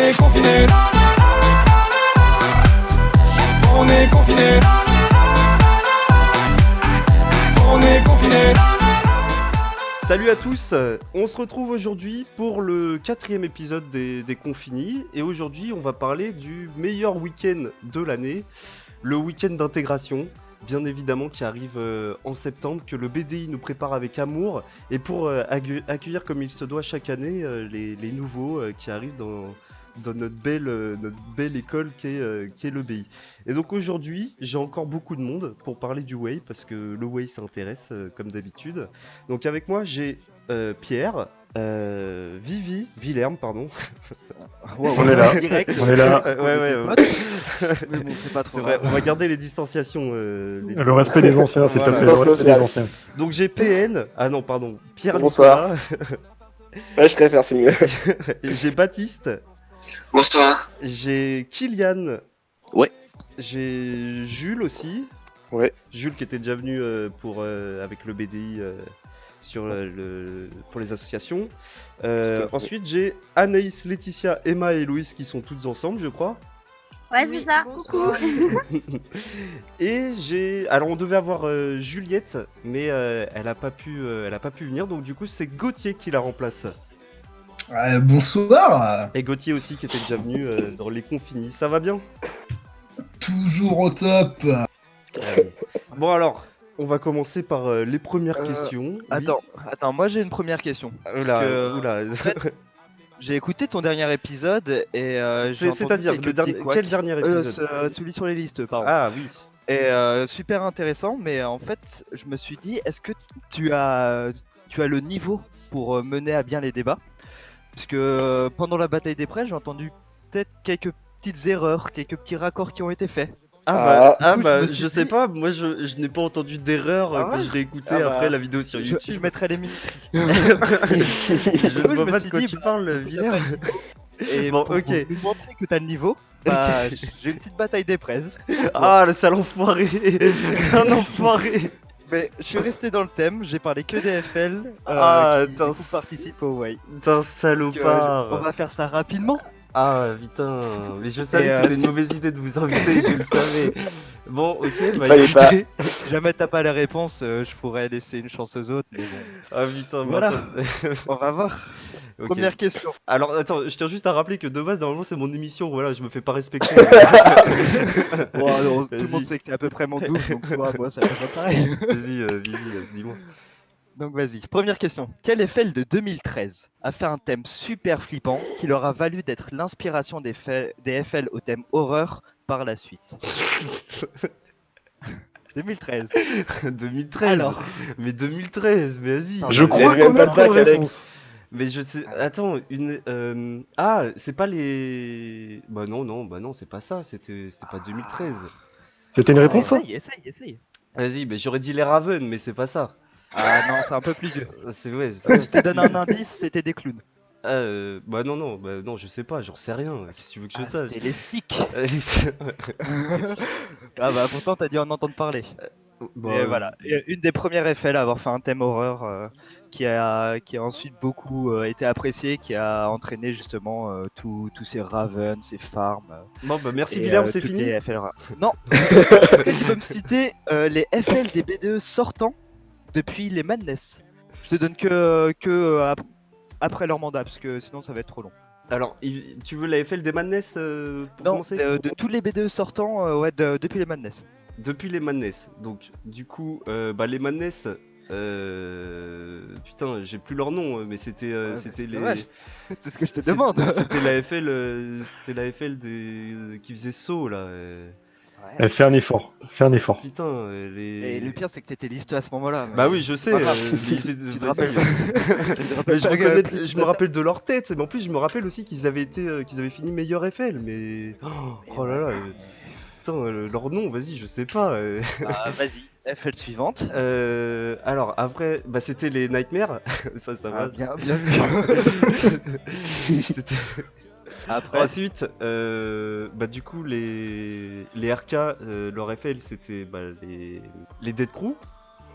est confiné. On est confiné. On est confiné. Salut à tous, on se retrouve aujourd'hui pour le 4e épisode des Confinis et aujourd'hui on va parler du meilleur week-end de l'année, le week-end d'intégration, bien évidemment qui arrive en septembre, que le BDI nous prépare avec amour et pour accueillir comme il se doit chaque année les nouveaux qui arrivent dans notre belle école qui est le BI. Et donc aujourd'hui, j'ai encore beaucoup de monde pour parler du Way, parce que le Way s'intéresse comme d'habitude. Donc avec moi, j'ai Pierre, Villerme, pardon. Wow, on est là, direct. on est là. Mais bon, c'est pas trop C'est vrai, grave. on va garder les distanciations. Le respect des anciens, c'est Voilà. tout à fait le respect des anciens. Donc j'ai PN, ah non pardon, Pierre Bonsoir. Nicolas, Ouais, je préfère, c'est mieux. j'ai Baptiste, Bonsoir. j'ai Kylian. Ouais. J'ai Jules aussi. Ouais. Jules qui était déjà venu avec le BDI pour les associations. Ensuite j'ai Anaïs, Laetitia, Emma et Louise qui sont toutes ensemble, je crois. Ouais, c'est ça. Coucou. Et alors on devait avoir Juliette, mais elle a pas pu venir, donc du coup c'est Gauthier qui la remplace. Bonsoir, Et Gauthier aussi qui était déjà venu dans les Confinis. Ça va bien? toujours au top. Bon alors, on va commencer par les premières questions. Oui. Attends, moi j'ai une première question. Oula, que- oula. J'ai écouté ton dernier épisode et j'ai entendu C'est-à-dire quelques le dernier, petits couacs. quel dernier épisode? Celui sur les listes, pardon. Ah oui. Et super intéressant, mais en fait, je me suis dit, est-ce que tu as le niveau pour mener à bien les débats? Parce que pendant la bataille des prêts, j'ai entendu peut-être quelques petites erreurs, quelques petits raccords qui ont été faits. Ah du coup, bah, je me suis je sais dit- pas, moi je n'ai pas entendu d'erreur Ah que ouais je réécoutais Ah bah, après la vidéo sur Je YouTube. mettrai les minutes. Je je ne vois me pas suis de quoi dit, tu parles, Villerme. Et Bon, pour ok. lui montrer que t'as le niveau, bah, j'ai une petite bataille des praises. Ah, le sale enfoiré. C'est un enfoiré. Mais je suis resté dans le thème, j'ai parlé que des FL Ah, qui t'as- du coup, participent au Way. T'es un Donc, on salopard. va faire ça rapidement. Ah putain, mais je savais Et, que c'était une c'est- mauvaise idée de vous inviter, je le savais. Bon, ok, bah Fallait pas. écoutez. Si jamais t'as pas la réponse, je pourrais laisser une chance aux autres. Mais bon, Ah putain, Voilà. attends. on va voir. Ok. Première question. Alors attends, je tiens juste à rappeler que de base, normalement c'est mon émission, voilà, je me fais pas respecter. Bon, alors, tout le Vas-y. monde sait que t'es à peu près mon double, donc moi ça fait pas pareil. Vas-y, Vivi, dis-moi. Donc vas-y, première question. Quel FL de 2013 a fait un thème super flippant qui leur a valu d'être l'inspiration des FL au thème horreur par la suite? 2013. 2013. Alors, Mais 2013, mais vas-y. Je crois viens qu'on pas a de la bac, Alex. réponse. Mais je sais. Attends, Ah, c'est pas les. Bah non, c'est pas ça. C'était pas 2013. C'était une réponse ça essaye. Vas-y, mais j'aurais dit les Raven, mais c'est pas ça. Ah non, c'est un peu plus vieux. C'est ouais. Je te donne un indice, c'était des clowns. Bah non, je sais pas, j'en sais rien. Qu'est-ce que tu veux que je sache? C'était les sick. Allez, Ah bah pourtant t'as dû en entendre parler. bon, Et voilà, et une des premières FL à avoir fait un thème horreur qui a ensuite beaucoup été apprécié, qui a entraîné justement tous ces Raven, ces farms. Bon, bah merci et, Villerme, c'est toutes fini. les FL Non. Est-ce que tu peux me citer les FL des BDE sortants depuis les Madness? Je te donne que après leur mandat, parce que sinon ça va être trop long. Alors, tu veux la FL des Madness pour Non, commencer? de tous les BDE sortants, ouais, depuis les Madness. Depuis les Madness. Donc, du coup, bah les Madness. Putain, j'ai plus leur nom, mais c'était mais c'était c'est les. dommage. C'est ce que je te C'est- demande. C'était la FL qui faisait saut là. Fais un effort, fais un effort. Putain, Et le pire, c'est que t'étais listeux à ce moment-là. Bah oui, je sais. pas grave. Mais Tu te vas-y. rappelles. Mais je, pas que- reconnais- plus je de me ça. rappelle de leur tête, mais en plus je me rappelle aussi qu'ils avaient fini meilleur FL, mais oh là là, putain, leur nom, vas-y, je sais pas. Bah, vas-y, FL suivante. Alors après, bah c'était les Nightmares, ça Ah, va. bien vu. C'était- Après, Ensuite, bah du coup les RK, leur FL c'était bah, les Dead Crew.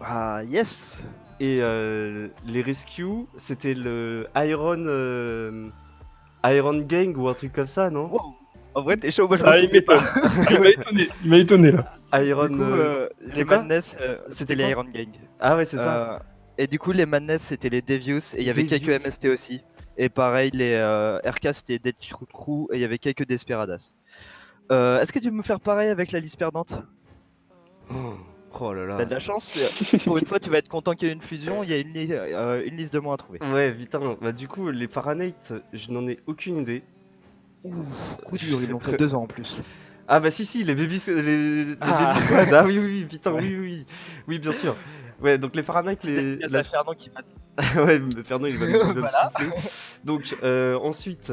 ah yes. Et les Rescue, c'était le Iron. Iron Gang ou un truc comme ça, non? Wow. En vrai, t'es chaud, moi je Ah, me il souviens pas. m'a étonné là. Iron. Du coup, c'est les quoi Madness, c'était les quoi Iron Gang. Ah ouais, c'est ça. Et du coup, les Madness, c'était les Devious, et il y avait quelques Devious. MST aussi. Et pareil, les RK, c'était Dead Crew, et il y avait quelques Desperadas. Est-ce que tu veux me faire pareil avec la liste perdante? Oh là T'as là. de la chance, pour une fois, tu vas être content qu'il y ait une fusion, il y a une liste de moins à trouver. Ouais, putain, bah du coup, les Fahrenheit, je n'en ai aucune idée. Coup dur, ils l'ont fait 2 ans en plus. Ah bah si, les Baby, les Ah. Baby Squad, ah oui, putain, Ouais. oui, bien sûr. Ouais, donc les Fahrenheit, Il y a Fernand qui m'a ouais, mais Fernand, il va me Voilà. souffler. Donc, ensuite,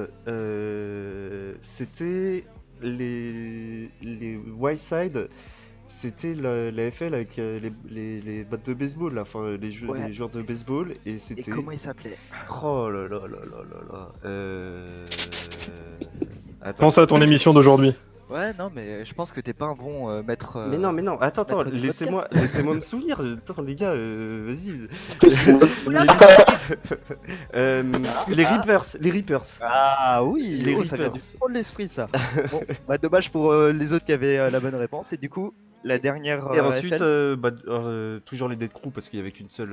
c'était les Wildside, c'était la FL avec les battes de baseball, là, enfin, Ouais. les joueurs de baseball, et Et c'était... comment il s'appelait? Oh là là là là là là. Attends. Pense à ton émission d'aujourd'hui. Ouais, non, mais je pense que t'es pas un bon maître. Mais non, attends, maître du laissez-moi me souvenir. Attends, les gars, vas-y. Oula, Les Reapers. Ah oui, Les ça vient du Reapers. fond de l'esprit ça. Bon, bah dommage pour les autres qui avaient la bonne réponse. Et du coup, la dernière. Et ensuite, FL. toujours les Dead Crew parce qu'il y avait qu'une seule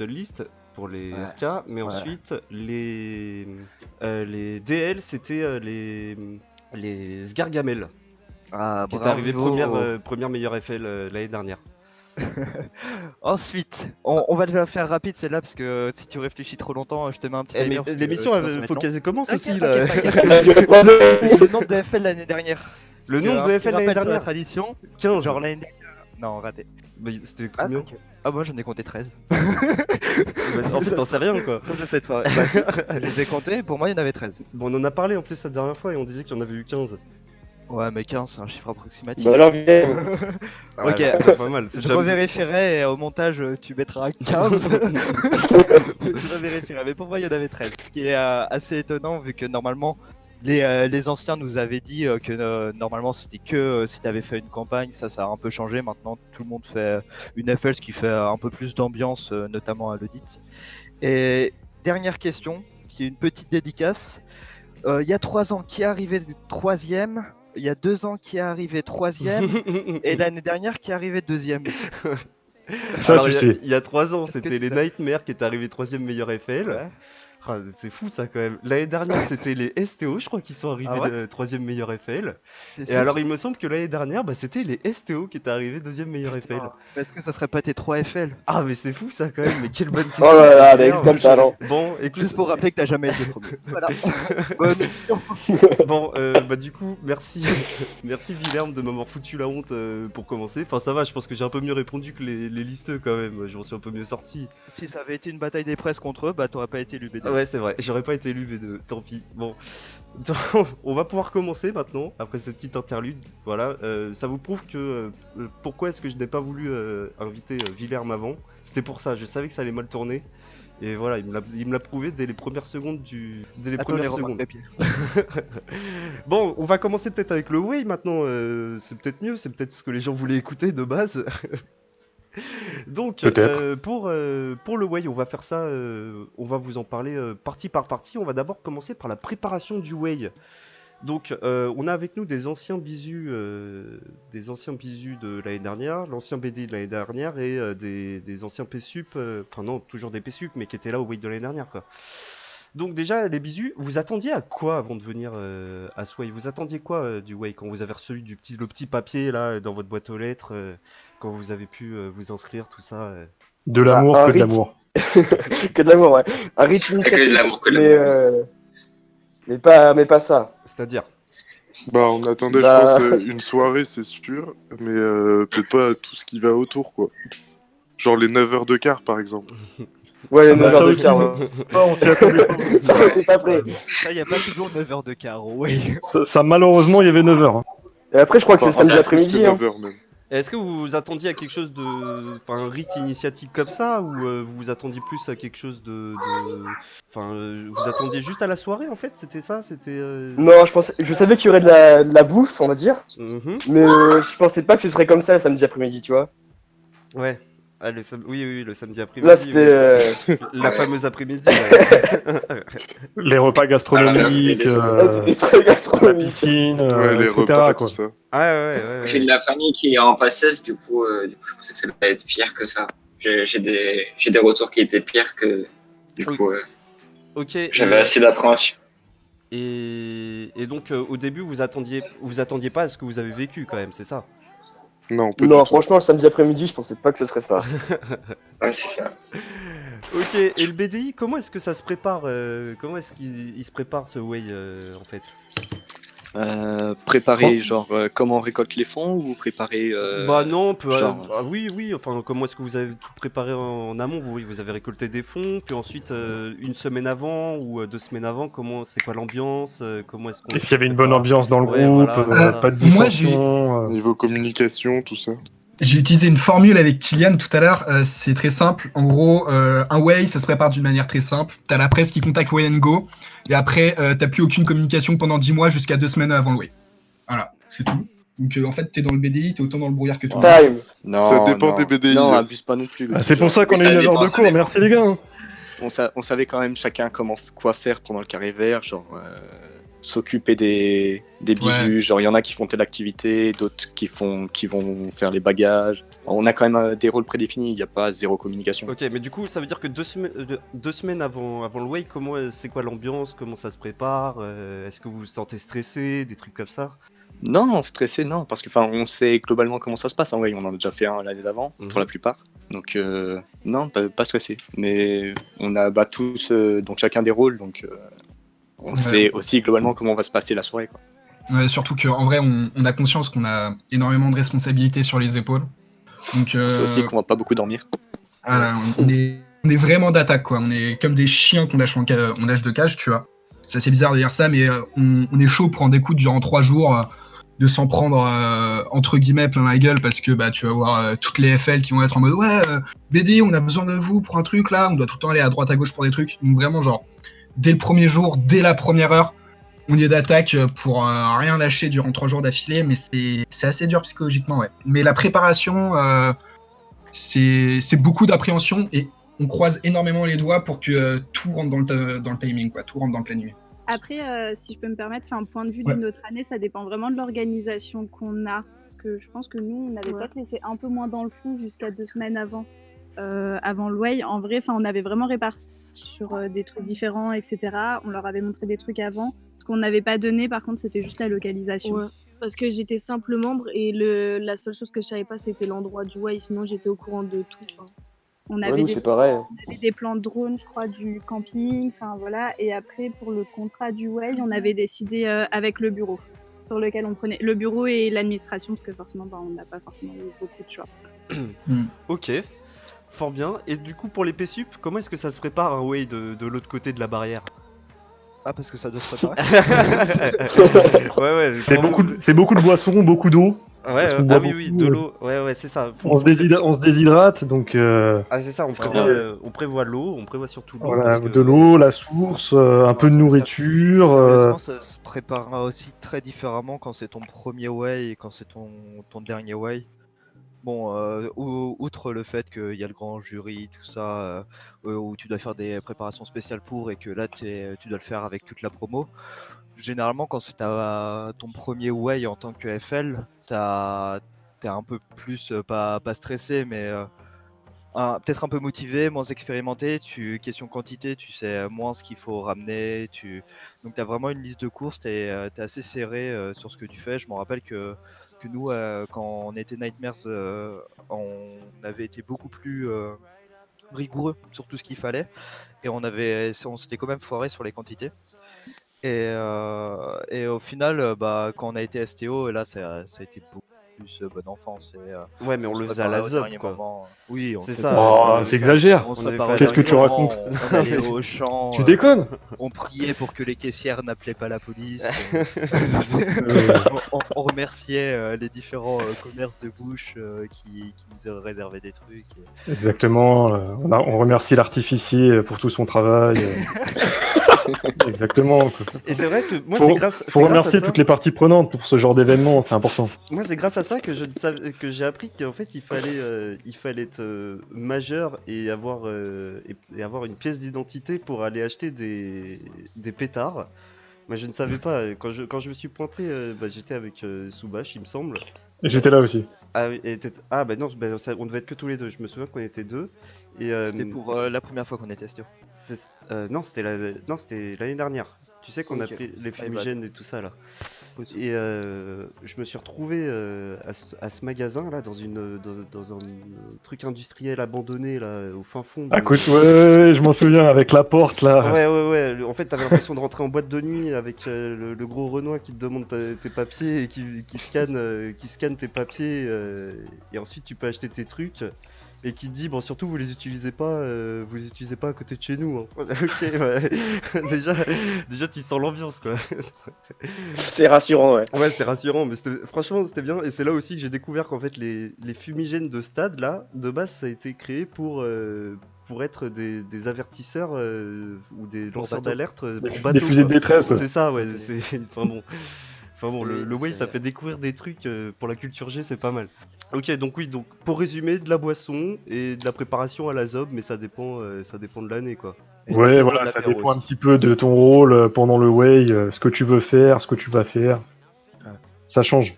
liste pour les Ouais. RK. Mais ensuite, les DL, c'était les Sgargamel, Ah, qui est arrivé bravo. première meilleure FL l'année dernière. Ensuite, on va le faire rapide celle-là parce que si tu réfléchis trop longtemps, je te mets un petit Eh, mais timer. parce que l'émission, sinon, ça va être faut long. qu'elle commence aussi T'inquiète, là. t'inquiète, le nombre de FL l'année dernière. Le Parce nombre que, de un petit FL l'année rappel sur la dernière, tradition. 15. Genre l'année dernière. Non, raté. Bah, c'était Ah, combien? t'inquiète. Ah, moi j'en ai compté 13. Bah, en fait, t'en sais rien quoi. Ça, j'ai peut-être pas. Bah, si, je les ai comptés, pour moi il y en avait 13. Bon, on en a parlé en plus la dernière fois et on disait qu'il y en avait eu 15. Ouais, mais 15, c'est un chiffre approximatif. Bah alors, viens. Ouais, Ok. c'est déjà pas mal. C'est Je déjà... revérifierai et au montage tu mettras 15. Je revérifierai, mais pour moi il y en avait 13. Ce qui est assez étonnant vu que normalement les anciens nous avaient dit que normalement c'était que si tu avais fait une campagne, ça a un peu changé. Maintenant tout le monde fait une FL, ce qui fait un peu plus d'ambiance, notamment à l'audit. Et dernière question, qui est une petite dédicace. Il y a 3 ans, qui est arrivé 3ème? Il y a 2 ans, qui est arrivé 3ème? Et l'année dernière, qui est arrivé 2ème? Ça, Alors, tu sais. il y a 3 ans, Est-ce que c'était tu les sais Nightmares qui est arrivé 3ème meilleur FL. Ouais. Ah, c'est fou ça quand même. L'année dernière, c'était les STO, je crois, qui sont arrivés Ah ouais 3ème meilleur FL. C'est Et sûr. alors, il me semble que l'année dernière, bah, c'était les STO qui étaient arrivés 2ème meilleur FL. Putain, mais est-ce que ça serait pas tes 3 FL? Ah, mais c'est fou ça quand même. Mais quelle bonne question. Oh là là, Merde. avec quel talent. Bon, écoute. Juste pour rappeler que t'as jamais été premier. Voilà. Bonne émission. Bon, bah du coup, merci, merci Villerme de m'avoir foutu la honte pour commencer. Enfin, ça va, je pense que j'ai un peu mieux répondu que les listeux quand même. Je m'en suis un peu mieux sorti. Si ça avait été une bataille des presses contre eux, bah t'aurais pas été l'UBD. Ouais, c'est vrai, j'aurais pas été élu V2, tant pis. Bon, donc, on va pouvoir commencer maintenant, après cette petite interlude. Voilà, ça vous prouve que pourquoi est-ce que je n'ai pas voulu inviter Villerme avant. C'était pour ça, je savais que ça allait mal tourner. Et voilà, il me l'a prouvé dès les premières secondes dès les Attends, premières les secondes. remarques de pied. Bon, on va commencer peut-être avec le Way maintenant, c'est peut-être mieux, c'est peut-être ce que les gens voulaient écouter de base. Donc, pour le Way, on va faire ça, on va vous en parler partie par partie. On va d'abord commencer par la préparation du Way. Donc, on a avec nous des anciens bisus de l'année dernière, l'ancien BD de l'année dernière et des anciens PSUP, enfin non, toujours des PSUP, mais qui étaient là au Way de l'année dernière, quoi. Donc déjà, les bisus, vous attendiez à quoi avant de venir à ce Way? Vous attendiez quoi du Way quand vous avez reçu le petit papier là dans votre boîte aux lettres, quand vous avez pu vous inscrire, tout ça De l'amour, un que de rythme. l'amour. Que de l'amour, ouais. Un rythme Que de initiatique, l'amour, que de mais pas ça. C'est-à-dire? Bah, on attendait, Bah. je pense, une soirée, c'est sûr, mais peut-être pas tout ce qui va autour, quoi. Genre les 9h de quart, par exemple. Ouais, les Bah, 9 ça heures de aussi, quart, mais- ouais. on s'y attendait pas. Ça, on était pas prêt. Ça, y a pas toujours 9 heures de quart, ouais. Ça, malheureusement, il y avait 9h. Et après, je crois que c'est le samedi Plus après-midi. que Hein. 9h même. Est-ce que vous vous attendiez à quelque chose de... Enfin, un rite initiatique comme ça, ou vous vous attendiez plus à quelque chose Enfin, vous attendiez juste à la soirée, en fait? C'était ça? C'était... Non, je savais qu'il y aurait de la bouffe, on va dire. Mhm. Mais je pensais pas que ce serait comme ça le samedi après-midi, tu vois. Ouais. Ah, oui, oui, le samedi Là, après-midi. c'était. Oui. La fameuse après-midi. Ouais. Les repas gastronomiques, C'était très la gastronomique. piscine, Ouais, les etc. repas, quoi. tout ça. Ouais, ouais, ouais. J'ai de la famille qui est en passesse, du coup, je pensais que ça allait être pire que ça. J'ai des retours qui étaient pires que. Du coup, Ok. j'avais assez d'appréhension. Et donc, au début, vous attendiez pas à ce que vous avez vécu quand même, c'est ça? Non, pas du Non, tout. franchement, le samedi après-midi, je pensais pas que ce serait ça. Ouais, c'est ça. Ok, et le BDI, comment est-ce que ça se prépare comment est-ce qu'il se prépare ce way en fait? Préparer, genre, comment on récolte les fonds ou préparer. Bah non, genre- oui, enfin comment est-ce que vous avez tout préparé en amont? Vous avez récolté des fonds, puis ensuite une semaine avant ou 2 semaines avant, c'est quoi l'ambiance? Comment est-ce qu'on Est-ce qu'il y avait une bonne prépare? ambiance dans le Ouais, groupe, voilà, c'est ça. pas de Moi, dissension Niveau communication, tout ça. J'ai utilisé une formule avec Kylian tout à l'heure, c'est très simple. En gros, un way, ça se prépare d'une manière très simple. T'as la presse qui contacte Way and Go, et après, t'as plus aucune communication pendant 10 mois jusqu'à 2 semaines avant le way. Voilà, c'est tout. Donc en fait, t'es dans le BDI, t'es autant dans le brouillard que tout le monde. Time. Non, Ça dépend non. des BDI. Non, abuse pas non plus. Ah, c'est pour ça qu'on Mais a ça une dépend, heure de ça cours, dépend. merci les gars. Hein. On savait quand même chacun quoi faire pendant le carré vert, genre s'occuper des bisous, genre il y en a qui font telle activité, d'autres qui vont faire les bagages. On a quand même des rôles prédéfinis, il n'y a pas zéro communication. Ok, mais du coup, ça veut dire que 2 semaines avant le way, c'est quoi l'ambiance? Comment ça se prépare? Est-ce que vous vous sentez stressé? Des trucs comme ça? Non, stressé, non, parce que on sait globalement comment ça se passe. En vrai, on en a déjà fait un l'année d'avant, pour la plupart. Donc, non, pas stressé. Mais on a tous donc chacun des rôles, donc on sait aussi globalement comment va se passer la soirée, quoi. Ouais, surtout qu'en vrai, on a conscience qu'on a énormément de responsabilités sur les épaules. Donc, On sait aussi qu'on va pas beaucoup dormir. voilà, on est vraiment d'attaque, quoi. On est comme des chiens qu'on lâche en lâche de cage, tu vois. C'est assez bizarre de dire ça, mais on est chaud pour en découdre durant 3 jours, de s'en prendre entre guillemets plein la gueule, parce que bah tu vas voir toutes les FL qui vont être en mode ouais, BD, on a besoin de vous pour un truc là, on doit tout le temps aller à droite à gauche pour des trucs. Donc vraiment genre dès le premier jour, dès la première heure, on est d'attaque pour rien lâcher durant 3 jours d'affilée, mais c'est assez dur psychologiquement, ouais. Mais la préparation, c'est beaucoup d'appréhension et on croise énormément les doigts pour que tout rentre dans le timing, quoi, tout rentre dans le planning. Après, si je peux me permettre, un point de vue Ouais. de notre année, ça dépend vraiment de l'organisation qu'on a. Parce que je pense que nous, on avait peut-être laissé un peu moins dans le flou jusqu'à 2 semaines avant le way. En vrai, on avait vraiment réparti sur des trucs différents, etc. On leur avait montré des trucs avant. Ce qu'on n'avait pas donné, par contre, c'était juste la localisation. Ouais, parce que j'étais simple membre et la seule chose que je savais pas, c'était l'endroit du way. Sinon, j'étais au courant de tout. Enfin. On Ouais, avait, nous, c'est pareil. on avait des plans de drone, je crois, du camping, voilà. Et après, pour le contrat du way, on avait décidé avec le bureau, sur lequel on prenait le bureau et l'administration, parce que forcément, on n'a pas forcément eu beaucoup de choix. Ok, fort bien. Et du coup, pour les PSUP, comment est-ce que ça se prépare un way de l'autre côté de la barrière? Ah, parce que ça doit se préparer. Ouais, C'est beaucoup de boissons, beaucoup d'eau. Ouais, Parce qu'on ah boit oui, beaucoup, de l'eau. Ouais, c'est ça. On se déshydrate, donc Ah, c'est ça, on prévoit l'eau, on prévoit surtout l'eau. voilà, parce que- de l'eau, la source, un peu de nourriture. Sérieusement, ça se préparera aussi très différemment quand c'est ton premier way et quand c'est ton dernier way. Bon, outre le fait qu'il y a le grand jury, tout ça, où tu dois faire des préparations spéciales pour et que là tu dois le faire avec toute la promo. Généralement, quand c'est ton premier way en tant que FL, t'es un peu plus, pas stressé, mais peut-être un peu motivé, moins expérimenté. Question quantité, tu sais moins ce qu'il faut ramener. Donc tu as vraiment une liste de courses, tu es assez serré sur ce que tu fais. Je me rappelle que nous, quand on était Nightmares, on avait été beaucoup plus rigoureux sur tout ce qu'il fallait. Et on s'était quand même foiré sur les quantités. Et au final, quand on a été STO, là, ça a été beaucoup plus bon enfant. Ouais, mais on le faisait à la ZOP, quoi. Oui, c'est fait ça. Oh, t'exagères. Qu'est-ce que tu racontes? On allait au champ. Tu déconnes? On priait pour que les caissières n'appelaient pas la police. on remerciait les différents commerces de bouche qui nous avaient réservé des trucs. Exactement. On remercie l'artificier pour tout son travail. Exactement. Quoi. Et c'est vrai que moi, Faut, c'est grâce. faut c'est grâce à remercier ça- toutes les parties prenantes pour ce genre d'événement, c'est important. Moi, c'est grâce à ça que que j'ai appris qu'en fait, il fallait être majeur et avoir une pièce d'identité pour aller acheter des pétards. Moi, je ne savais pas. Quand je me suis pointé, j'étais avec Soubash, il me semble. Et j'étais là aussi. Ah, oui, bah non, on devait être que tous les deux. Je me souviens qu'on était deux. Et, C'était pour la première fois qu'on était Stio. non, c'était l'année dernière. Tu sais qu'on a Ok. pris les My bad. fumigènes et tout ça là. Possible. Et je me suis retrouvé à ce magasin là dans un truc industriel abandonné là au fin fond. Ah, écoute, ouais, je m'en souviens, avec la porte là. Ouais. En fait, t'avais l'impression de rentrer en boîte de nuit avec le gros Renoir qui te demande tes papiers et qui scanne tes papiers et ensuite tu peux acheter tes trucs. Et qui te dit bon surtout vous les utilisez pas à côté de chez nous hein. Ok ouais. déjà tu sens l'ambiance quoi. C'est rassurant, ouais. Ouais c'est rassurant mais franchement c'était bien et c'est là aussi que j'ai découvert qu'en fait les fumigènes de stade là de base ça a été créé pour être des avertisseurs ou des lanceurs bateau. d'alerte pour Des bateau. fusées de quoi. détresse, ouais. C'est ça ouais c'est enfin bon, Oui, le Way ça fait découvrir des trucs pour la culture G, c'est pas mal. Ok, donc oui, donc pour résumer, de la boisson et de la préparation à la zob, mais ça dépend de l'année quoi. Ouais, voilà, ça dépend un petit peu de ton rôle pendant le Way, ce que tu veux faire, ce que tu vas faire. Ouais. Ça change.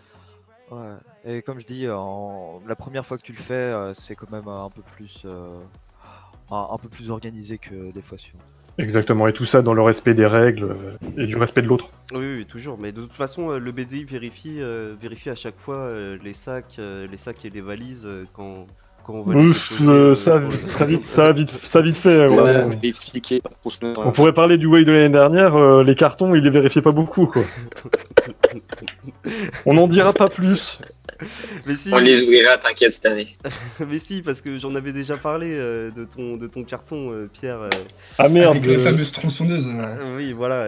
Ouais. Et comme je dis, la première fois que tu le fais, c'est quand même un peu plus organisé que des fois suivantes. Exactement, et tout ça dans le respect des règles et du respect de l'autre. Oui, toujours, mais de toute façon, le BDI vérifie à chaque fois les sacs et les valises quand on va les Ouf, déposer, ça, pour le- ça a vite fait. Ouais. Vérifier, pas trop se mettre dans On la- pourrait parler du Way de l'année dernière, les cartons, ils les vérifiaient pas beaucoup, quoi. On n'en dira pas plus. Mais si, On les ouvrira, t'inquiète, cette année. mais si, parce que j'en avais déjà parlé de ton carton, Pierre. Ah merde. Avec la fameuse tronçonneuse. Oui, voilà.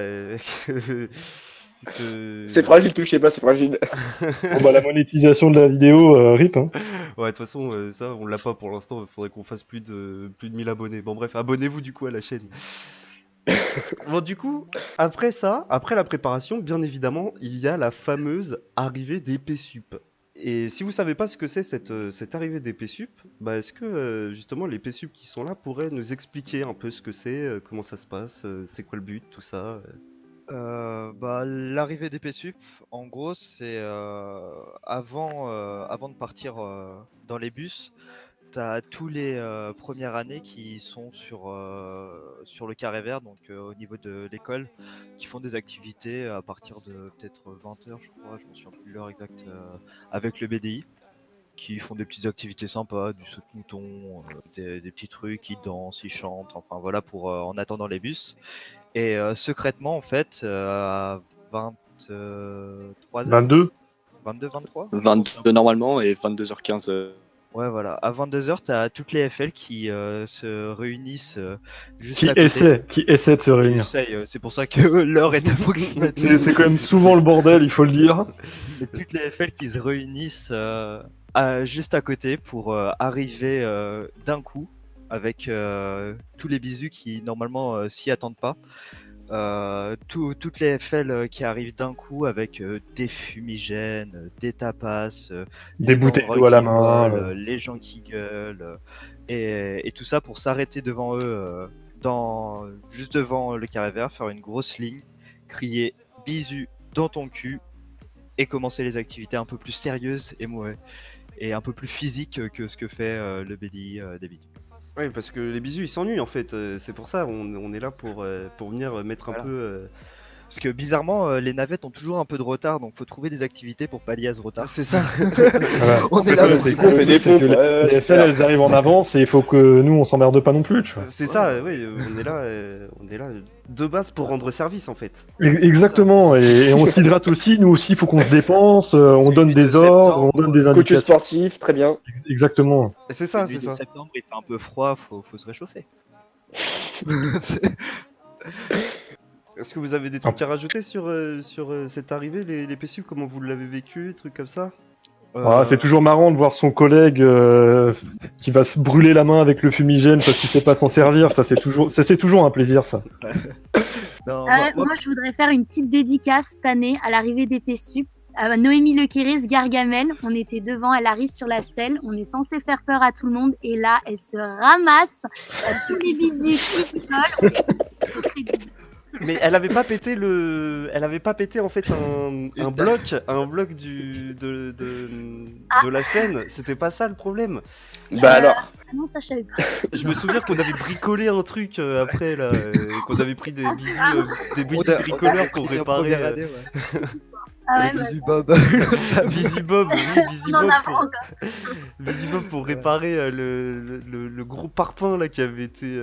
C'est fragile, touchez pas, c'est fragile. Bon, bah, la monétisation de la vidéo, RIP. Hein. Ouais, de toute façon, ça, on l'a pas pour l'instant. Il faudrait qu'on fasse plus de 1000 abonnés. Bon, bref, abonnez-vous du coup à la chaîne. Bon, du coup, après ça, après la préparation, bien évidemment, il y a la fameuse arrivée des PSUP. Et si vous savez pas ce que c'est cette arrivée des PSUP, bah est-ce que justement les PSUP qui sont là pourraient nous expliquer un peu ce que c'est, comment ça se passe, c'est quoi le but, tout ça L'arrivée des PSUP, en gros, c'est avant de partir dans les bus, t'as tous les premières années qui sont sur le carré vert, donc au niveau de l'école, qui font des activités à partir de peut-être 20h, je crois, je me souviens plus l'heure exacte, avec le BDI, qui font des petites activités sympas, du saut de mouton, des petits trucs, ils dansent, ils chantent, enfin voilà, pour en attendant les bus. Et secrètement, en fait, à 23h. 22. 22, 23 22 normalement et 22h15. Ouais, voilà. À 22h, t'as toutes les FL qui se réunissent juste Qui à côté. essaient de se réunir. C'est pour ça que l'heure est approximative. C'est quand même souvent le bordel, il faut le dire. Mais toutes les FL qui se réunissent juste à côté pour arriver d'un coup avec tous les bisous qui normalement s'y attendent pas. Toutes les FL qui arrivent d'un coup avec des fumigènes, des tapas, Des bouteilles d'eau à la main, les gens qui gueulent, et tout ça pour s'arrêter devant eux, juste devant le carré vert, faire une grosse ligne, crier bisous dans ton cul et commencer les activités un peu plus sérieuses et un peu plus physiques que ce que fait le BDI d'habitude. Oui, parce que les bisous ils s'ennuient en fait, c'est pour ça on est là pour venir mettre un Voilà. peu. Parce que bizarrement, les navettes ont toujours un peu de retard, donc faut trouver des activités pour pallier à ce retard. C'est ça. Voilà. On est là pour C'est ça. cool, c'est que les FL elles arrivent en avance et il faut que nous on s'emmerde pas non plus. Tu vois. C'est ça, oui, on est là de base pour rendre service en fait. Exactement, et on s'hydrate aussi, nous aussi il faut qu'on se dépense, on donne des ordres, on donne des Coach indications. sportif, très bien. Exactement. Et c'est ça, Celui c'est de ça. septembre, il fait un peu froid, faut se réchauffer. Est-ce que vous avez des trucs à rajouter sur cette arrivée, les PSU, comment vous l'avez vécu, trucs comme ça? Ah, c'est toujours marrant de voir son collègue qui va se brûler la main avec le fumigène parce qu'il sait pas s'en servir, ça c'est toujours un plaisir ça. Non, Moi, je voudrais faire une petite dédicace cette année à l'arrivée des PSUP. Noémie Lequéris, Gargamel, on était devant, elle arrive sur la stèle, on est censé faire peur à tout le monde, et là, elle se ramasse, à tous les bisous qui rigolent, on est crédible. Mais elle avait pas pété en fait un bloc de la scène. C'était pas ça le problème. Bah alors. Non, ça je savais pas. Je me souviens qu'on avait bricolé un truc après là, qu'on avait pris des bisous bricoleurs pour réparer. Bisous Bob. Bisous Bob, oui, Bisous On en Bob a pour... encore. Bisous Bob pour réparer le gros parpaing là qui avait été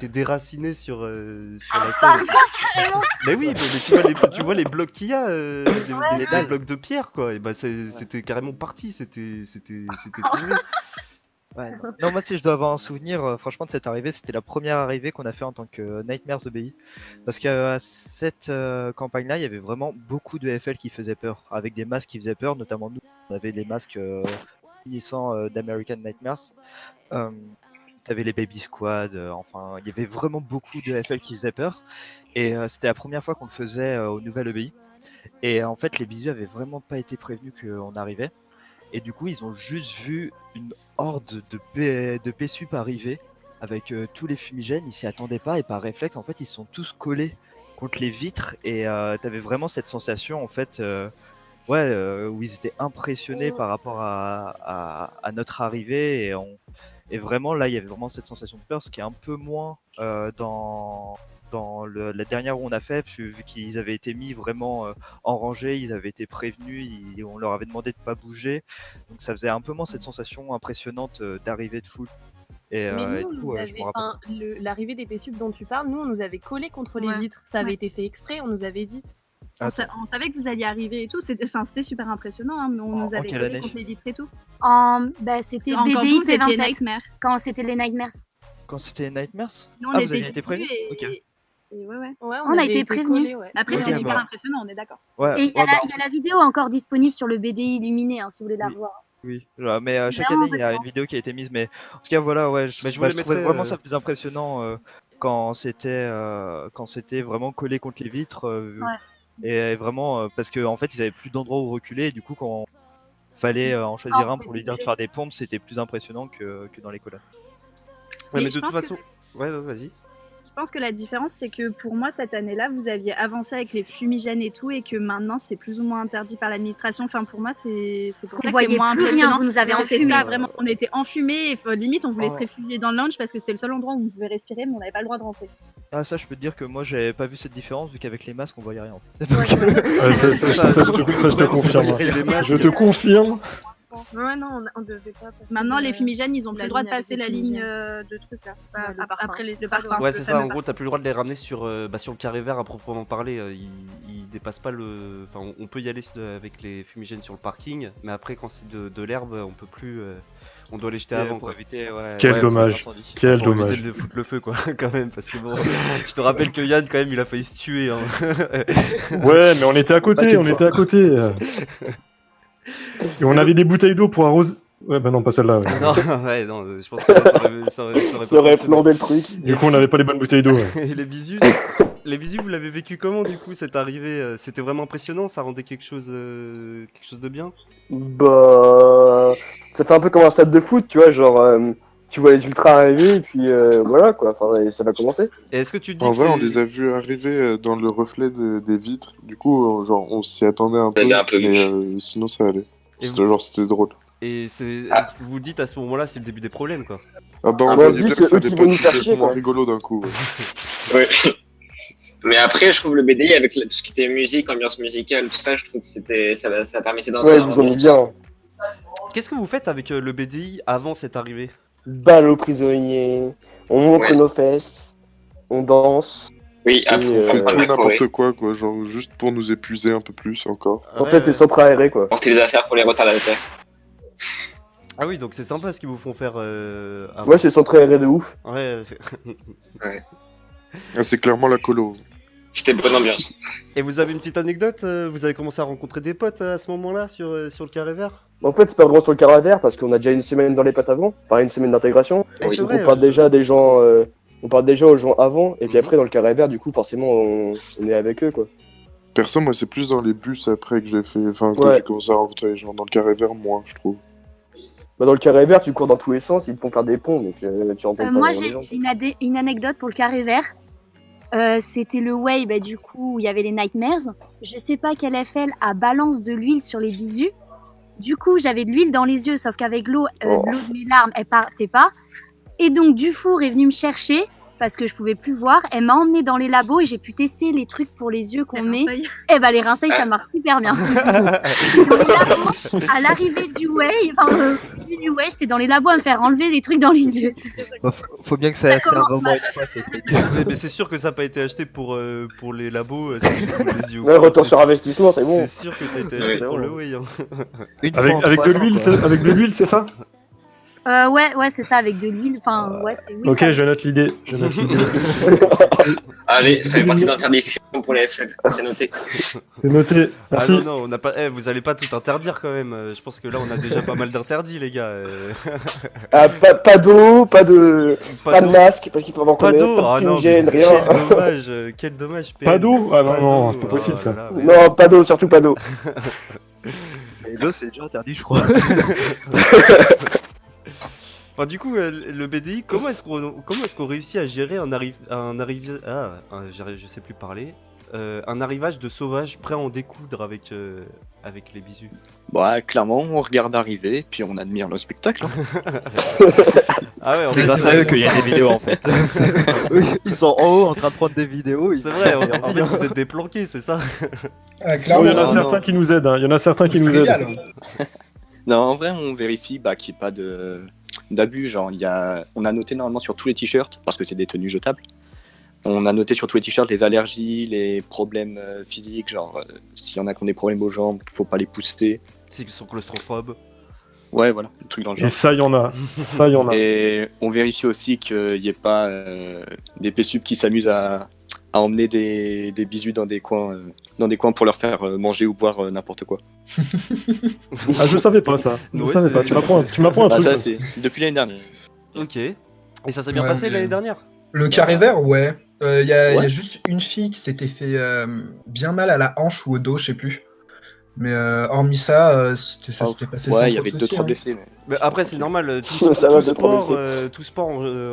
déraciné sur la scène. Mais oui, mais tu vois les blocs qu'il y a, les blocs de pierre quoi. Et bah c'était carrément parti, c'était tombé. Ouais. Non, moi, si je dois avoir un souvenir, franchement, de cette arrivée, c'était la première arrivée qu'on a fait en tant que Nightmares EBI. Parce qu'à cette campagne-là, il y avait vraiment beaucoup de FL qui faisaient peur, avec des masques qui faisaient peur, notamment nous. On avait les masques finissants d'American Nightmares. T'avais les Baby Squad, enfin, il y avait vraiment beaucoup de FL qui faisaient peur. Et c'était la première fois qu'on le faisait au nouvel EBI. Et en fait, les bisous avaient vraiment pas été prévenus qu'on arrivait. Et du coup, ils ont juste vu une horde de PSUP arriver avec tous les fumigènes. Ils s'y attendaient pas et par réflexe, en fait, ils se sont tous collés contre les vitres. Et t'avais vraiment cette sensation, en fait, où ils étaient impressionnés par rapport à notre arrivée. Et vraiment, là, il y avait vraiment cette sensation de peur, ce qui est un peu moins dans la dernière où on a fait, vu qu'ils avaient été mis vraiment en rangée, ils avaient été prévenus, on leur avait demandé de pas bouger, donc ça faisait un peu moins cette sensation impressionnante d'arrivée de foule. Et, Mais et nous, du coup, je me rappelle. l'arrivée des PSUP dont tu parles, nous, on nous avait collé contre les vitres. Ça avait été fait exprès, on nous avait dit. On savait que vous alliez arriver et tout, c'était super impressionnant, hein, mais on nous avait collé contre les vitres et tout. C'était Encore BDI vous, c'était P27, Nightmare. quand c'était les Nightmares. Quand c'était Nightmares Nous, on vous était aviez été prévenus et... Ok. Et ouais. On a été prévenus. Après, Ok, c'était super bah. impressionnant, on est d'accord. Ouais, Et il y a la vidéo encore disponible sur le BDI illuminé, hein, si vous voulez la revoir. Oui, mais chaque Vraiment année il y a une vidéo qui a été mise, mais en tout cas voilà, ouais, Mais je vous les trouvais mettrai, vraiment ça plus impressionnant quand c'était vraiment collé contre les vitres, et vraiment parce que en fait ils avaient plus d'endroit où reculer, et du coup quand fallait en choisir un pour lui dire de faire des pompes, c'était plus impressionnant que dans les colonnes. Ouais, mais de je toute pense façon, ouais, vas-y. Je pense que la différence, c'est que pour moi, cette année-là, vous aviez avancé avec les fumigènes et tout, et que maintenant, c'est plus ou moins interdit par l'administration. Enfin, pour moi, c'est pour ça que c'est voyait moins plus rien, impressionnant. vous nous avez C'était enfumés. ça, vraiment. On était enfumés, et limite, on voulait Oh. se réfugier dans le lounge parce que c'était le seul endroit où on pouvait respirer, mais on n'avait pas le droit de rentrer. Ah, ça je peux te dire que moi j'avais pas vu cette différence, vu qu'avec les masques on voyait rien en fait. Ça, je te confirme. Je te confirme. Ouais, non, on devait pas passer. Maintenant, les fumigènes, ils ont plus la le droit de ligne avec passer les la ligne fumigènes. de trucs là. Après les le parfum. Ouais, le c'est ça, fameux en gros, t'as plus le droit de les ramener sur le carré vert à proprement parler. Ils dépassent pas le. Enfin, on peut y aller avec les fumigènes sur le parking, mais après, quand c'est de l'herbe, on peut plus. On doit les jeter avant, pour quoi. éviter, Quel dommage. Quel Pour dommage. éviter de foutre le feu, quoi, quand même, parce que bon, je te rappelle que Yann, quand même, il a failli se tuer. Hein. Ouais, mais on était à côté, on était à côté. Et on avait des bouteilles d'eau pour arroser. Ouais, bah non, pas celle-là. Ouais. Non, ouais, non, je pense que ça aurait Ça aurait flambé le truc. Du coup, on n'avait pas les bonnes bouteilles d'eau. Ouais. Et les bisous, vous l'avez vécu comment, du coup, cette arrivée? C'était vraiment impressionnant, ça rendait quelque chose de bien? Bah, ça fait un peu comme un stade de foot, tu vois, genre, tu vois les ultras arriver, et puis voilà, quoi, enfin, ça va commencer. Et est-ce que tu dis En que vrai, on c'est- les a vus arriver dans le reflet des vitres. Du coup, genre, on s'y attendait un peu, mais sinon ça allait. Et C'était drôle. Et vous dites à ce moment-là, c'est le début des problèmes, quoi. Ah bah, on Ouais, voyait vu bien que que ça eux qui allait vont pas nous être faire chier, complètement quoi. rigolo d'un coup. Ouais. Ouais. Mais après, je trouve le BDI avec tout ce qui était musique, ambiance musicale, tout ça, je trouve que ça permettait d'entrer Ouais, dans ils vous ont mis l'ambiance. bien. Qu'est-ce que vous faites avec le BDI avant cette arrivée? Balle aux prisonniers, on montre Ouais. nos fesses, on danse. Oui, après, Et, On fait tout et la Corée. n'importe quoi, genre juste pour nous épuiser un peu plus encore. En fait, c'est centre aéré, quoi. Porter les affaires pour les retardataires. Ah oui, donc c'est sympa ce qu'ils vous font faire avant. Ouais, c'est centre aéré de ouf. Ouais. Ah, c'est clairement la colo. C'était bonne ambiance. Et vous avez une petite anecdote? Vous avez commencé à rencontrer des potes à ce moment-là sur le carré vert? En fait, c'est pas vraiment sur le carré vert parce qu'on a déjà une semaine dans les pattes avant, enfin une semaine d'intégration. Eh, c'est Donc vrai, on parle déjà des gens on parle déjà aux gens avant, et Mhm. puis après dans le carré vert, du coup forcément on est avec eux quoi. Perso, moi, c'est plus dans les bus après que j'ai fait. Enfin, quand Ouais. j'ai commencé à rencontrer les gens. Dans le carré vert, moins, je trouve. Bah, dans le carré vert, tu cours dans tous les sens, ils te font faire des ponts, donc tu rencontres pas Moi, vraiment les j'ai gens. une anecdote pour le carré vert. C'était le way, bah, du coup, où il y avait les Nightmares. Je sais pas quelle FL a balance de l'huile sur les bisous. Du coup, j'avais de l'huile dans les yeux, sauf qu'avec l'eau de mes larmes, elle partait pas. Et donc, Dufour est venu me chercher parce que je pouvais plus voir. Elle m'a emmené dans les labos et j'ai pu tester les trucs pour les yeux qu'on met. Et bah, les rinceilles, ça marche super bien. Dans les labos, à l'arrivée du way, au début du way, j'étais dans les labos à me faire enlever les trucs dans les yeux. Faut bien que ça serve commence vraiment mal. une fois, ce truc. Mais c'est sûr que ça n'a pas été acheté pour les labos, c'est juste pour les yeux. Ouais, retour sur investissement, c'est bon. C'est sûr que ça a été acheté pour le way. Hein. Avec de l'huile, c'est ça? Ouais, c'est ça, avec de l'huile. Enfin, ouais, c'est. Oui, Ok, ça- je note l'idée. Allez, ça fait partie d'interdiction pour les FL, c'est noté. C'est noté. Merci. Ah non, on n'a pas. Vous allez pas tout interdire quand même. Je pense que là, on a déjà pas mal d'interdits, les gars. Ah, pas d'eau, pas de d'eau. masque, parce qu'il faut avoir Pas connaître, d'eau. pas Ah de non, fumigène, mais rien. quel dommage, quel dommage. Pas PN. d'eau? Ah non, Pas non, d'eau, c'est pas possible oh ça. là là, mais- Non, pas d'eau, surtout pas d'eau. Et l'eau, c'est déjà interdit, je crois. Enfin, du coup, le BDI, comment est-ce qu'on réussit à gérer je sais plus parler, un arrivage de sauvages prêt à en découdre avec les bisous? Bah, clairement, on regarde arriver, puis on admire le spectacle. Ah ouais, en C'est fait, grâce à eux qu'il y a des vidéos en fait. Eux, ils sont en haut en train de prendre des vidéos. C'est vrai, en fait, vous êtes des planqués, c'est ça? Oh, il y en a certains qui nous aident. Il y en a certains qui nous aident. Non, en vrai, on vérifie qu'il n'y ait pas d'abus. Genre, on a noté normalement sur tous les t-shirts, parce que c'est des tenues jetables. On a noté sur tous les t-shirts les allergies, les problèmes physiques, genre s'il y en a qui ont des problèmes aux jambes, faut pas les pousser. S'ils sont claustrophobes. Ouais, voilà, le truc dans le genre. Et ça, il y en a. Ça, il y en a. Et on vérifie aussi qu'il n'y ait pas des PSUP qui s'amusent à emmener des bisous dans des coins pour leur faire manger ou boire n'importe quoi. Ah, je savais pas ça. Je Ouais, savais c'est- pas. Tu m'apprends un Bah, truc. ça, là. c'est depuis l'année dernière. Ok. Et ça s'est bien Ouais, passé mais- l'année dernière? Le carré vert, ouais. Il y a Ouais. juste une fille qui s'était fait bien mal à la hanche ou au dos, je sais plus. Mais hormis ça, ça s'était passé sans Ouais, il y trop avait de 2-3 soucis, hein. blessés. Mais... Mais après, c'est normal, tout Ça va, deux, trois sport, blessés. tout sport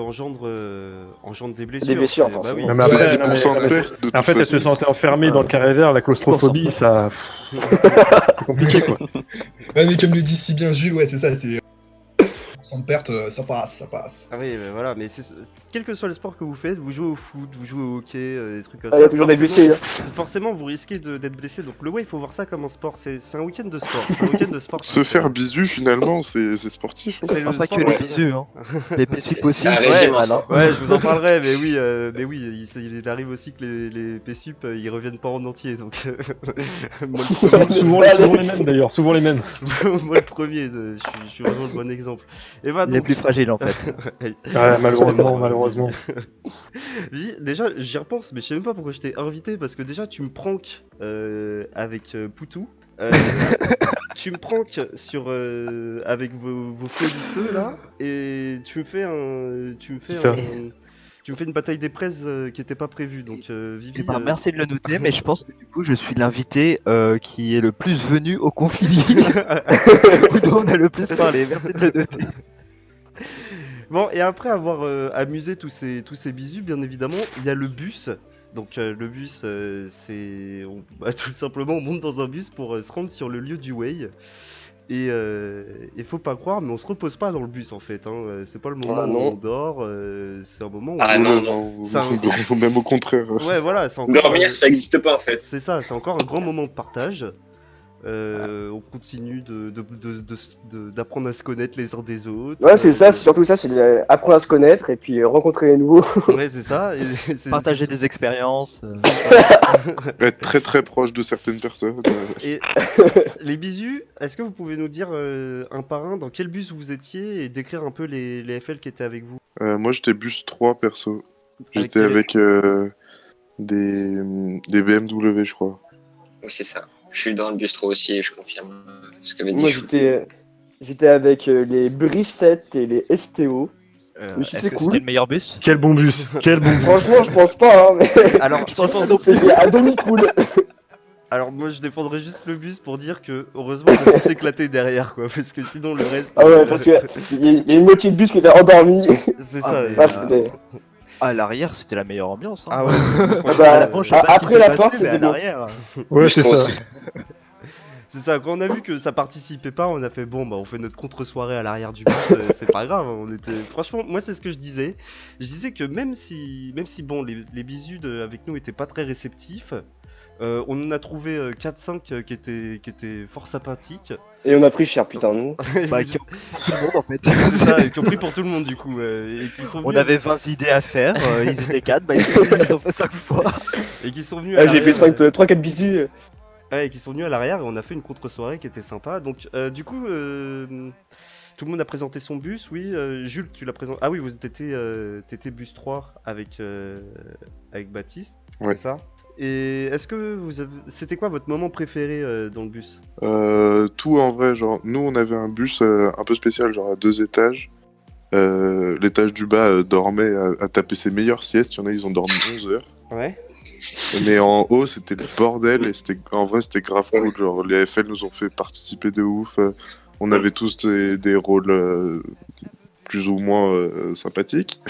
engendre des blessures. Des blessures, Bah oui. forcément. Non, mais après, C'est non, mais- 10% de non, mais- perte, de en toute fait, elle se façon. sentait enfermée dans le carré vert. La claustrophobie, ça. C'est compliqué, quoi. Ouais, mais comme le dit si bien Jules, ouais, c'est ça, c'est. Sans perte, ça passe. Ah oui, mais voilà, mais quel que soit le sport que vous faites, vous jouez au foot, vous jouez au hockey, des trucs comme Ah, ça. il y a toujours des forcément- blessés. Hein. Forcément, vous risquez d'être blessé. Donc le way, il faut voir ça comme un sport. C'est un week-end de sport. C'est un week-end de sport. Se faire bisu, finalement, c'est sportif. hein. C'est le Pas que sport, les ouais. bisous, hein. Les PSUP aussi. C'est un Ouais, régime, alors- ça. ouais, je vous en parlerai, mais oui, il arrive aussi que les PSUP ils reviennent pas en entier, donc moi, le premier, Souvent les mêmes, d'ailleurs. Souvent les mêmes. moi, le premier, je suis vraiment le bon exemple. Et voilà, Les donc, plus fragiles en fait. Ouais, malheureusement. Oui, déjà, j'y repense, mais je sais même pas pourquoi je t'ai invité, parce que déjà, tu me pranks avec Poutou. Tu me pranks avec vos faux listeux là, et tu me fais Ça. tu me fais une bataille des presses qui était pas prévue, donc Vivi. Eh ben, merci de le noter, mais je pense que du coup, je suis l'invité qui est le plus venu au Confini. Ou dont on a le plus parlé. Merci de le noter. Bon, et après avoir amusé tous ces bisous, bien évidemment, il y a le bus. Donc le bus, tout simplement, on monte dans un bus pour se rendre sur le lieu du way. Et faut pas croire, mais on se repose pas dans le bus en fait. Hein. C'est pas le moment Ah, où non. on dort, c'est un moment où Ah, on... non. C'est un- Même au contraire. Ouais, voilà, c'est encore... Dormir, ça existe pas en fait. C'est ça, c'est encore un grand moment de partage. On continue d'apprendre à se connaître les uns des autres. Ouais, c'est ça, c'est surtout ça, c'est apprendre à se connaître et puis rencontrer les nouveaux. Ouais, c'est ça. Et Partager des expériences. Être très très proche de certaines personnes. Et les bisous, est-ce que vous pouvez nous dire un par un dans quel bus vous étiez et décrire un peu les FL qui étaient avec vous? Moi j'étais bus 3 perso. Avec J'étais quel- avec des BMW, je crois. Oui, c'est ça. Je suis dans le bistro aussi et je confirme ce qu'avait dit Moi, Chou. j'étais avec les Brissettes et les STO. Mais Est-ce c'était que cool. c'était le meilleur bus? Quel bon bus. Quel bon bus. Franchement, je pense pas, hein, mais Alors, Je pense pas non plus. c'était à demi cool. alors moi je défendrais juste le bus pour dire que heureusement on a pu s'éclater derrière quoi, parce que sinon le reste. Ah ouais, parce que y a une moitié de bus qui était endormi. C'est Ah, ça. mais, Ah, c'était- À l'arrière, c'était la meilleure ambiance. Hein. Ah ouais. Ah bah, À l'avant, je sais pas ce qui après s'est la passé, porte, mais c'était à bien. l'arrière. Ouais, c'est trop ça. aussi. C'est ça, quand on a vu que ça participait pas, on a fait bon bah on fait notre contre-soirée à l'arrière du bus, c'est pas grave, on était franchement moi c'est ce que je disais. Je disais que même si bon les bisous avec nous étaient pas très réceptifs, on en a trouvé 4-5 qui étaient fort sympathiques. Et on a pris cher, putain, nous. Bah, qui ont pris pour tout le monde en fait. C'est ça, et qui ont pris pour tout le monde du coup. Et qui sont On venus avait 20 idées à faire, ils étaient 4, bah ils ont fait 5 fois. et qui sont venus à Ah, j'ai fait l'arrière, 3-4 bisous. ouais, et qui sont venus à l'arrière et on a fait une contre-soirée qui était sympa. Donc du coup tout le monde a présenté son bus, oui. Jules, tu l'as présenté. Ah oui, t'étais bus 3 avec Baptiste, Ouais. c'est ça. Et est-ce que c'était quoi votre moment préféré dans le bus? Tout en vrai, genre, nous on avait un bus un peu spécial, genre à 2 étages. L'étage du bas dormait à taper ses meilleures siestes, il y en a, ils ont dormi 11 heures. Ouais. Mais en haut, c'était le bordel et en vrai, c'était grave cool. Genre, les AFL nous ont fait participer de ouf. On avait tous des rôles plus ou moins sympathiques.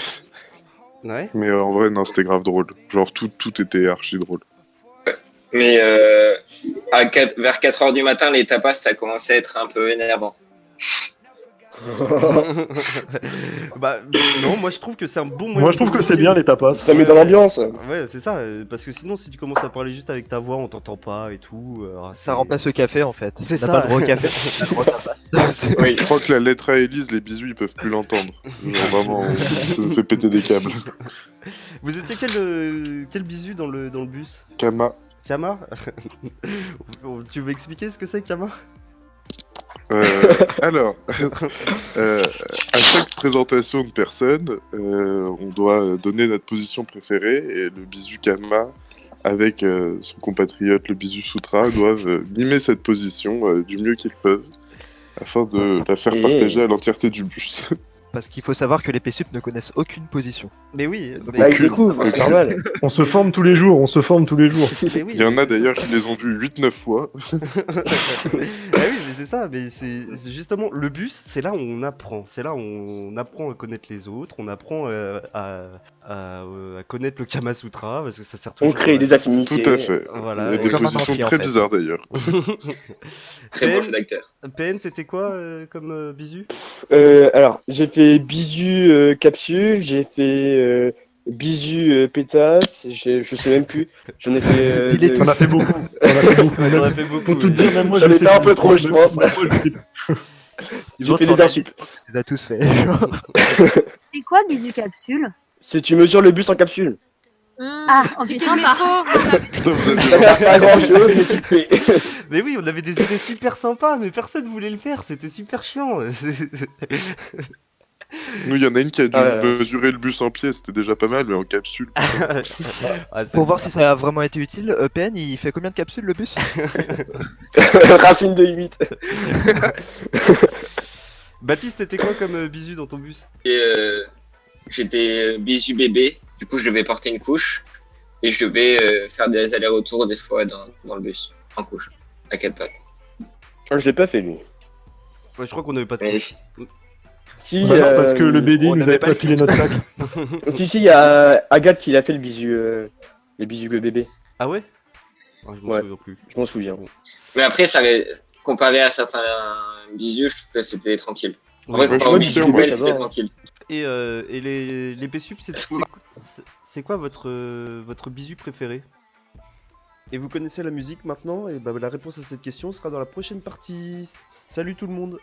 Ouais. Mais en vrai, non, c'était grave drôle. Genre, tout était archi drôle. Mais vers 4h du matin, les tapas, ça commençait à être un peu énervant. Bah non, moi je trouve que c'est un bon moyen. Moi, je trouve de que c'est bien les tapas. Ça met dans l'ambiance. Ouais, c'est ça, parce que sinon si tu commences à parler juste avec ta voix, on t'entend pas et tout. Ça remplace le café en fait. C'est On n'a ça. pas le droit au café, on a le droit au tapas. Oui, je crois que la lettre à Élise, les bisous, ils peuvent plus l'entendre. Genre, vraiment, ça me fait péter des câbles. Vous étiez quel bisu dans le bus? Kama. Kama. Tu veux expliquer ce que c'est Kama? Alors, à chaque présentation de personne, on doit donner notre position préférée et le bisu Kama avec son compatriote le bisu Sutra doivent mimer cette position du mieux qu'ils peuvent afin de la faire partager à l'entièreté du bus. Parce qu'il faut savoir que les PSUP ne connaissent aucune position. Mais oui, Bah, ils découvrent, c'est normal. On se forme tous les jours, Il y en a d'ailleurs qui les ont vus 8-9 fois. Ah oui, mais c'est ça, mais c'est justement le bus, c'est là où on apprend. C'est là où on apprend à connaître les autres, on apprend à connaître le Kama Sutra, parce que ça sert toujours. On crée des affinités. Tout à fait. Voilà. Il y a des Comme un positions amphi, en très fait. bizarres d'ailleurs. Très bon jeu d'acteur. PN, c'était quoi comme bisu? Alors, j'ai fait bisu capsule, j'ai fait bisu pétasse, je sais même plus. J'en ai fait. Dis-les tous. On a fait beaucoup. On a fait beaucoup. Pour tout te dire, même moi, J'en je ai sais fait un plus. peu trop, je pense. J'ai fait des heures sup. Tu les as tous fait. C'est quoi bisu capsule? Si tu mesures le bus en capsule. Ah, oh, c'est sympa. Putain, vous avez Ça sert pas à grand chose, mais tu le fais. Mais oui, on avait des idées super sympas, mais personne voulait le faire, c'était super chiant. Nous, il y en a une qui a dû Ah, ouais. mesurer le bus en pied, c'était déjà pas mal, mais en capsule. Ah, Pour voir si ça a vraiment été utile, PN il fait combien de capsules le bus? Racine de 8. Baptiste, t'étais quoi comme bisu dans ton bus? Et, j'étais bisu bébé, du coup je devais porter une couche et je devais faire des allers-retours des fois dans le bus, en couche, à 4 pattes. Je l'ai pas fait lui. Ouais, je crois qu'on avait pas de Mais couche. Si, Bah non, parce que le BD on nous avait avait pas pas le filé notre sac. si, il y a Agathe qui l'a fait le bisu, les bisous bébé. Ah ouais? Ah, je m'en Ouais. souviens plus. Je m'en souviens. Mais après, comparé à certains bisus, je trouve que c'était tranquille. En vrai, Ouais, comparé au je bisu vois, bébé, ça c'était va. tranquille. Et les PSUP, c'est quoi votre bisu préféré? Et vous connaissez la musique maintenant? Et bah la réponse à cette question sera dans la prochaine partie. Salut tout le monde!